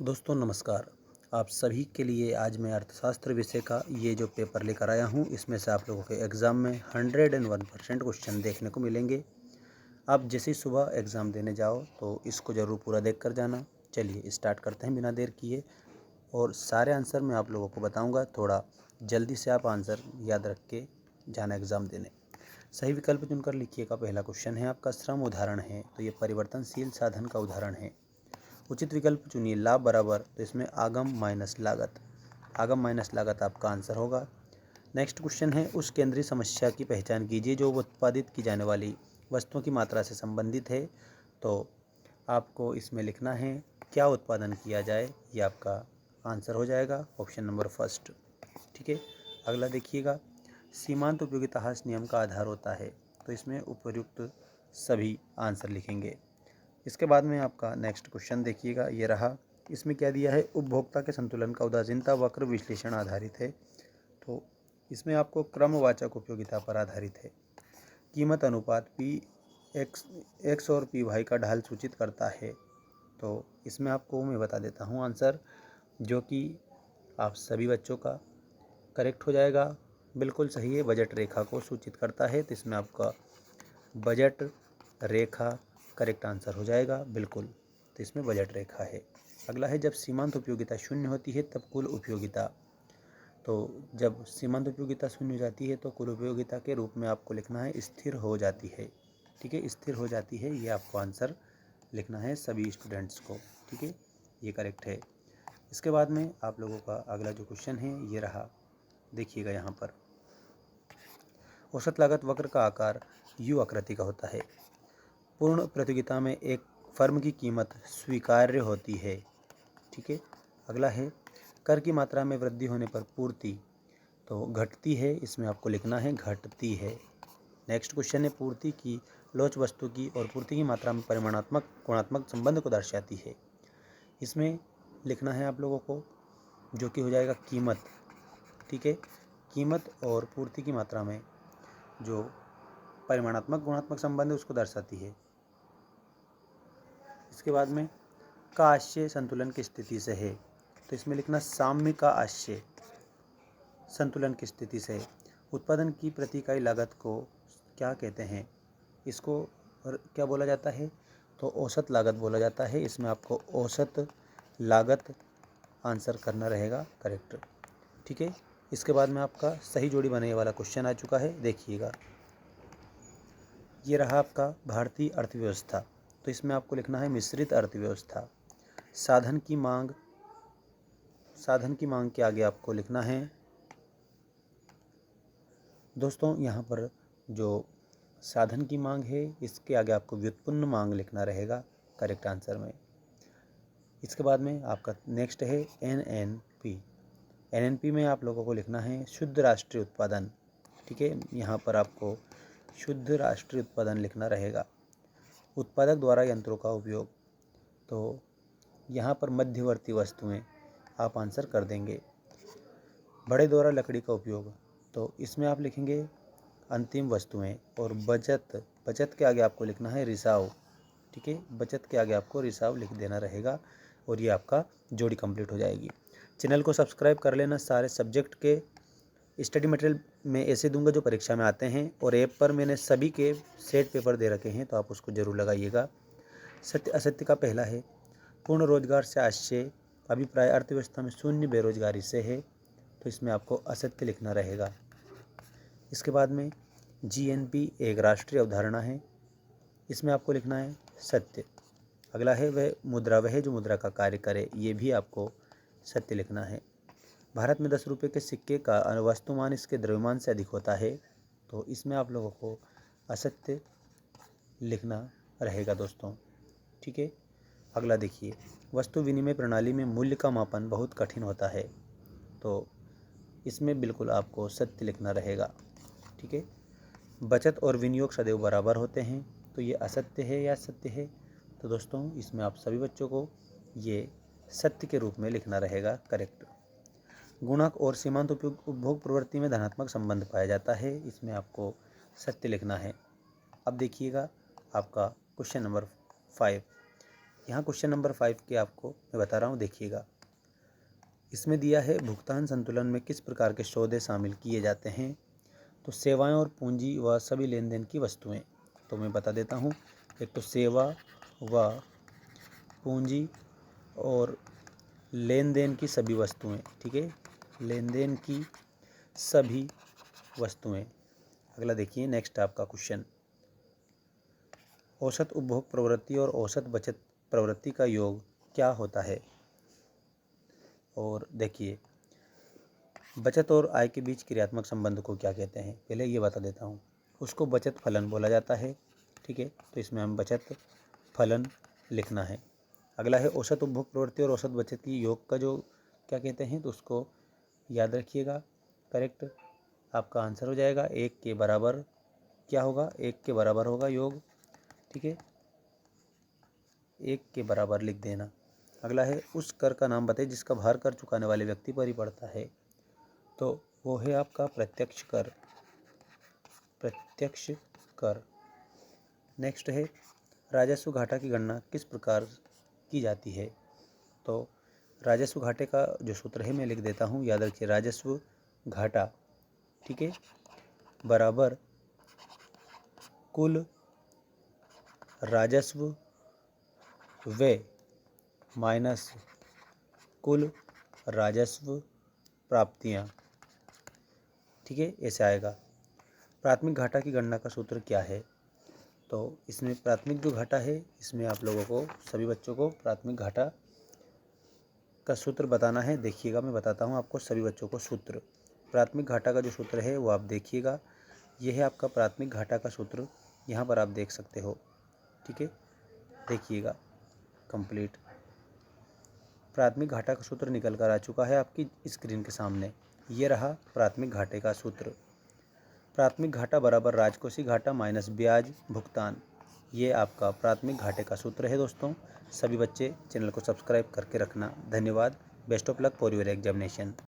दोस्तों नमस्कार। आप सभी के लिए आज मैं अर्थशास्त्र विषय का ये जो पेपर लेकर आया हूँ, इसमें से आप लोगों के एग्ज़ाम में 101% क्वेश्चन देखने को मिलेंगे। आप जैसे ही सुबह एग्ज़ाम देने जाओ तो इसको ज़रूर पूरा देख कर जाना। चलिए स्टार्ट करते हैं बिना देर किए, और सारे आंसर मैं आप लोगों को बताऊँगा। थोड़ा जल्दी से आप आंसर याद रख के जाना एग्ज़ाम देने। सही विकल्प चुनकर लिखिएगा। पहला क्वेश्चन है आपका, श्रम उदाहरण है तो ये परिवर्तनशील साधन का उदाहरण है। उचित विकल्प चुनिए। लाभ बराबर, तो इसमें आगम माइनस लागत, आगम माइनस लागत आपका आंसर होगा। नेक्स्ट क्वेश्चन है, उस केंद्रीय समस्या की पहचान कीजिए जो उत्पादित की जाने वाली वस्तुओं की मात्रा से संबंधित है। तो आपको इसमें लिखना है क्या उत्पादन किया जाए, ये आपका आंसर हो जाएगा ऑप्शन नंबर फर्स्ट। ठीक है, अगला देखिएगा, सीमांत उपयोगिता ह्रास नियम का आधार होता है। तो इसमें उपयुक्त सभी आंसर लिखेंगे। इसके बाद में आपका नेक्स्ट क्वेश्चन देखिएगा, ये रहा। इसमें क्या दिया है, उपभोक्ता के संतुलन का उदासीनता वक्र विश्लेषण आधारित है। तो इसमें आपको क्रमवाचक उपयोगिता पर आधारित है। कीमत अनुपात पी एक्स और पी वाई का ढाल सूचित करता है। तो इसमें आपको मैं बता देता हूँ आंसर, जो कि आप सभी बच्चों का करेक्ट हो जाएगा। बिल्कुल सही है, बजट रेखा को सूचित करता है। तो इसमें आपका बजट रेखा करेक्ट आंसर हो जाएगा बिल्कुल। तो इसमें बजट रेखा है। अगला है, जब सीमांत उपयोगिता शून्य होती है तब कुल उपयोगिता। तो जब सीमांत उपयोगिता शून्य हो जाती है तो कुल उपयोगिता के रूप में आपको लिखना है स्थिर हो जाती है। ठीक है, स्थिर हो जाती है, ये आपको आंसर लिखना है सभी स्टूडेंट्स को। ठीक है, ये करेक्ट है। इसके बाद में आप लोगों का अगला जो क्वेश्चन है ये रहा, देखिएगा यहाँ पर। औसत लागत वक्र का आकार यू आकृति का होता है। पूर्ण प्रतियोगिता में एक फर्म की कीमत स्वीकार्य होती है। ठीक है, अगला है, कर की मात्रा में वृद्धि होने पर पूर्ति तो घटती है। इसमें आपको लिखना है घटती है। नेक्स्ट क्वेश्चन है, पूर्ति की लोच वस्तु की और पूर्ति की मात्रा में परिमाणात्मक गुणात्मक संबंध को दर्शाती है। इसमें लिखना है आप लोगों को, जो कि हो जाएगा कीमत। ठीक है, कीमत और पूर्ति की मात्रा में जो परिमाणात्मक गुणात्मक संबंध है उसको दर्शाती है। इसके बाद में का आशय संतुलन की स्थिति से है। तो इसमें लिखना साम्य का आशय संतुलन की स्थिति से है। उत्पादन की प्रति इकाई लागत को क्या कहते हैं, इसको क्या बोला जाता है, तो औसत लागत बोला जाता है। इसमें आपको औसत लागत आंसर करना रहेगा करेक्ट। ठीक है, इसके बाद में आपका सही जोड़ी बनाने वाला क्वेश्चन आ चुका है, देखिएगा। ये रहा आपका भारतीय अर्थव्यवस्था। तो इसमें आपको लिखना है मिश्रित अर्थव्यवस्था। साधन की मांग के आगे आपको लिखना है दोस्तों, यहाँ पर जो साधन की मांग है इसके आगे आपको व्युत्पन्न मांग लिखना रहेगा करेक्ट आंसर में। इसके बाद में आपका नेक्स्ट है एनएनपी। एनएनपी में आप लोगों को लिखना है शुद्ध राष्ट्रीय उत्पादन। ठीक है, यहाँ पर आपको शुद्ध राष्ट्रीय उत्पादन लिखना रहेगा। उत्पादक द्वारा यंत्रों का उपयोग, तो यहाँ पर मध्यवर्ती वस्तुएं आप आंसर कर देंगे। बड़े द्वारा लकड़ी का उपयोग, तो इसमें आप लिखेंगे अंतिम वस्तुएं। और बचत के आगे आपको लिखना है रिसाव। ठीक है, बचत के आगे आपको रिसाव लिख देना रहेगा, और ये आपका जोड़ी कंप्लीट हो जाएगी। चैनल को सब्सक्राइब कर लेना। सारे सब्जेक्ट के स्टडी मटेरियल में ऐसे दूंगा जो परीक्षा में आते हैं, और ऐप पर मैंने सभी के सेट पेपर दे रखे हैं, तो आप उसको ज़रूर लगाइएगा। सत्य असत्य का पहला है, पूर्ण रोजगार से आशय अभिप्राय अर्थव्यवस्था में शून्य बेरोजगारी से है। तो इसमें आपको असत्य लिखना रहेगा। इसके बाद में जीएनपी एक राष्ट्रीय अवधारणा है। इसमें आपको लिखना है सत्य। अगला है वह जो मुद्रा का कार्य करे, ये भी आपको सत्य लिखना है। भारत में 10 रुपये के सिक्के का वस्तुमान इसके द्रव्यमान से अधिक होता है। तो इसमें आप लोगों को असत्य लिखना रहेगा दोस्तों। ठीक है, अगला देखिए, वस्तु विनिमय प्रणाली में मूल्य का मापन बहुत कठिन होता है। तो इसमें बिल्कुल आपको सत्य लिखना रहेगा। ठीक है, बचत और विनियोग सदैव बराबर होते हैं। तो ये असत्य है या सत्य है, तो दोस्तों इसमें आप सभी बच्चों को ये सत्य के रूप में लिखना रहेगा करेक्ट। गुणक और सीमांत उपभोग प्रवृत्ति में धनात्मक संबंध पाया जाता है। इसमें आपको सत्य लिखना है। अब देखिएगा आपका क्वेश्चन नंबर 5। यहाँ क्वेश्चन नंबर 5 के आपको मैं बता रहा हूँ, देखिएगा। इसमें दिया है भुगतान संतुलन में किस प्रकार के सौदे शामिल किए जाते हैं। तो सेवाएं और पूंजी व सभी लेन देन की वस्तुएं। तो मैं बता देता हूँ, एक तो सेवा व पूंजी और लेन देन की सभी वस्तुएं, ठीक है, लेन देन की सभी वस्तुएं। अगला देखिए, नेक्स्ट आपका क्वेश्चन, औसत उपभोग प्रवृत्ति और औसत बचत प्रवृत्ति का योग क्या होता है। और देखिए, बचत और आय के बीच क्रियात्मक संबंध को क्या कहते हैं, पहले ये बता देता हूँ। उसको बचत फलन बोला जाता है, ठीक है, तो इसमें हम बचत फलन लिखना है। अगला है औसत उपभोग प्रवृत्ति और औसत बचत की योग का जो क्या कहते हैं, तो उसको याद रखिएगा। करेक्ट आपका आंसर हो जाएगा 1 के बराबर, क्या होगा, 1 के बराबर होगा योग, ठीक है, 1 के बराबर लिख देना। अगला है उस कर का नाम बताइए जिसका भार कर चुकाने वाले व्यक्ति पर ही पड़ता है। तो वो है आपका प्रत्यक्ष कर, प्रत्यक्ष कर। नेक्स्ट है राजस्व घाटा की गणना किस प्रकार की जाती है। तो राजस्व घाटे का जो सूत्र है मैं लिख देता हूँ, याद रखिए, राजस्व घाटा, ठीक है, बराबर कुल राजस्व व्यय माइनस कुल राजस्व प्राप्तियाँ, ठीक है, ऐसे आएगा। प्राथमिक घाटा की गणना का सूत्र क्या है। तो इसमें प्राथमिक जो घाटा है, इसमें आप लोगों को सभी बच्चों को प्राथमिक घाटा का सूत्र बताना है। देखिएगा, मैं बताता हूँ आपको सभी बच्चों को सूत्र। प्राथमिक घाटा का जो सूत्र है वो आप देखिएगा, यह है आपका प्राथमिक घाटा का सूत्र, यहाँ पर आप देख सकते हो, ठीक है, देखिएगा कंप्लीट। प्राथमिक घाटा का सूत्र निकल कर आ चुका है आपकी स्क्रीन के सामने, ये रहा प्राथमिक घाटे का सूत्र। प्राथमिक घाटा बराबर राजकोषीय घाटा माइनस ब्याज भुगतान, ये आपका प्राथमिक घाटे का सूत्र है। दोस्तों, सभी बच्चे चैनल को सब्सक्राइब करके रखना। धन्यवाद। Best of luck for your examination.